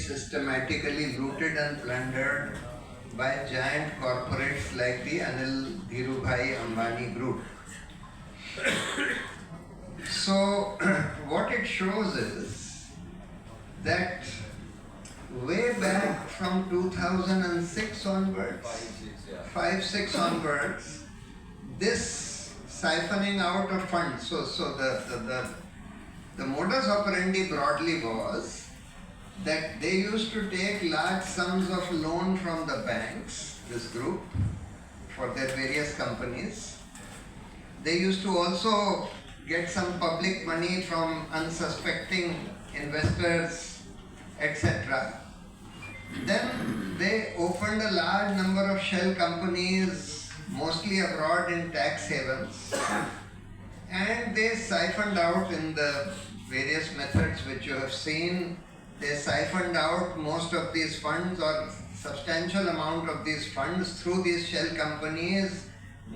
systematically looted and plundered by giant corporates like the Anil Dhirubhai Ambani group. So what it shows is that way back from 2006 onwards, 5-6 onwards, this siphoning out of funds. So the modus operandi broadly was that they used to take large sums of loan from the banks, this group, for their various companies. They used to also get some public money from unsuspecting investors, etc. Then they opened a large number of shell companies, mostly abroad in tax havens, and they siphoned out in the various methods which you have seen. They siphoned out most of these funds or substantial amount of these funds through these shell companies,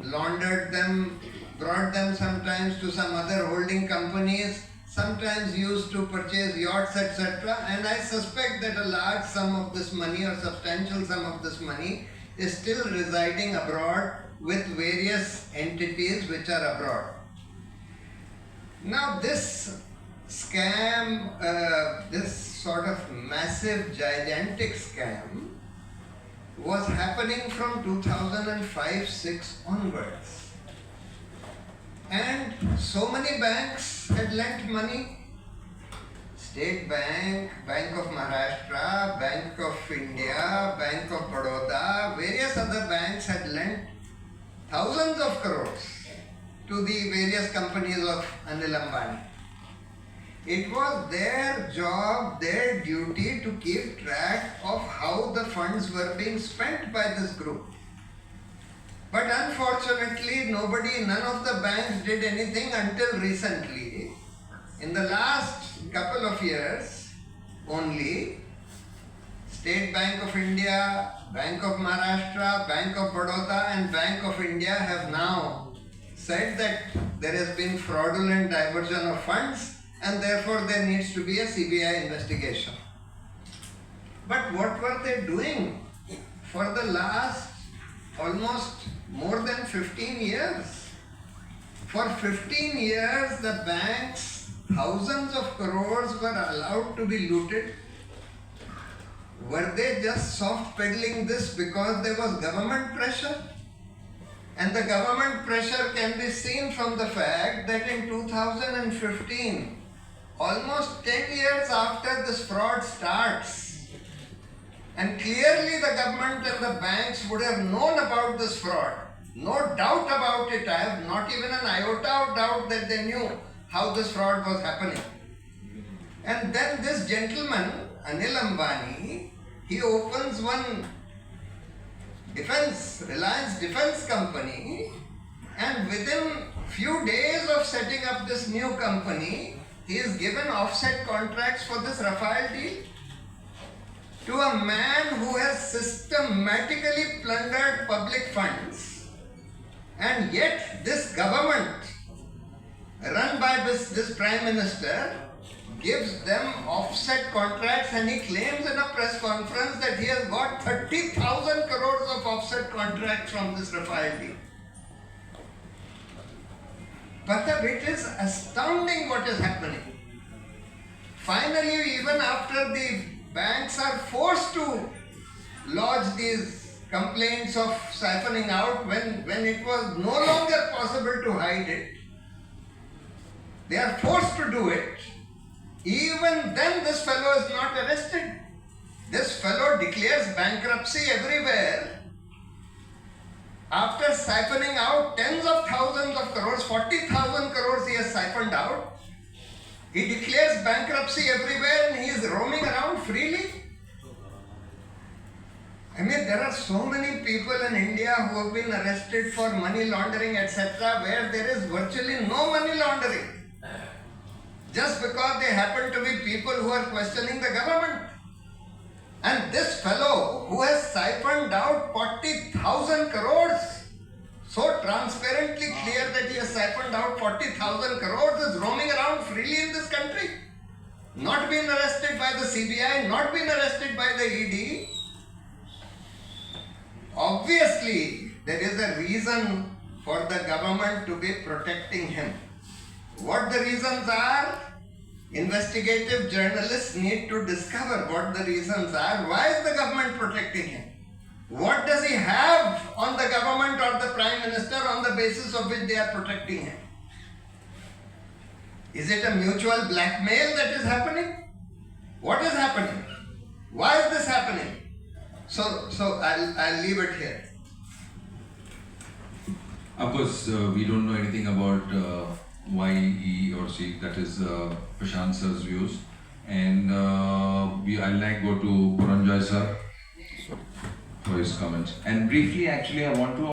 laundered them, brought them sometimes to some other holding companies, sometimes used to purchase yachts, etc. And I suspect that a large sum of this money or substantial sum of this money is still residing abroad with various entities which are abroad. Now this scam, this sort of massive, gigantic scam was happening from 2005-06 onwards. And so many banks had lent money. State Bank, Bank of Maharashtra, Bank of India, Bank of Baroda, various other banks had lent thousands of crores to the various companies of Anil Ambani. It was their job, their duty to keep track of how the funds were being spent by this group. But unfortunately, none of the banks did anything until recently. In the last couple of years only, State Bank of India, Bank of Maharashtra, Bank of Baroda and Bank of India have now said that there has been fraudulent diversion of funds and therefore there needs to be a CBI investigation. But what were they doing for the last almost more than 15 years? For 15 years the banks, thousands of crores were allowed to be looted. Were they just soft peddling this because there was government pressure? And the government pressure can be seen from the fact that in 2015, almost 10 years after this fraud starts, and clearly the government and the banks would have known about this fraud. No doubt about it. I have not even an iota of doubt that they knew how this fraud was happening. And then this gentleman, Anil Ambani, he opens one Reliance Defense company, and within few days of setting up this new company, he is given offset contracts for this Rafale deal to a man who has systematically plundered public funds. And yet this government, run by this Prime Minister, gives them offset contracts, and he claims in a press conference that he has got 30,000 crores of offset contracts from this Rafale deal. But it is astounding what is happening. Finally, even after the banks are forced to lodge these complaints of siphoning out when it was no longer possible to hide it, they are forced to do it. Even then this fellow is not arrested. This fellow declares bankruptcy everywhere. After siphoning out tens of thousands of crores, 40,000 crores he has siphoned out, he declares bankruptcy everywhere and he is roaming around freely. I mean, there are so many people in India who have been arrested for money laundering, etc., where there is virtually no money laundering, just because they happen to be people who are questioning the government. And this fellow who has siphoned out 40,000 crores, so transparently clear that he has siphoned out 40,000 crores, is roaming around freely in this country. not been arrested by the CBI, not been arrested by the ED. Obviously, there is a reason for the government to be protecting him. What the reasons are? Investigative journalists need to discover what the reasons are. Why is the government protecting him? What does he have on the government or the Prime Minister on the basis of which they are protecting him? Is it a mutual blackmail that is happening? What is happening? Why is this happening? So I'll leave it here. Of course, we don't know anything about why he or she, that is Prashant sir's views. And I'll like go to Puranjoy sir for his comments. And briefly, actually, I want to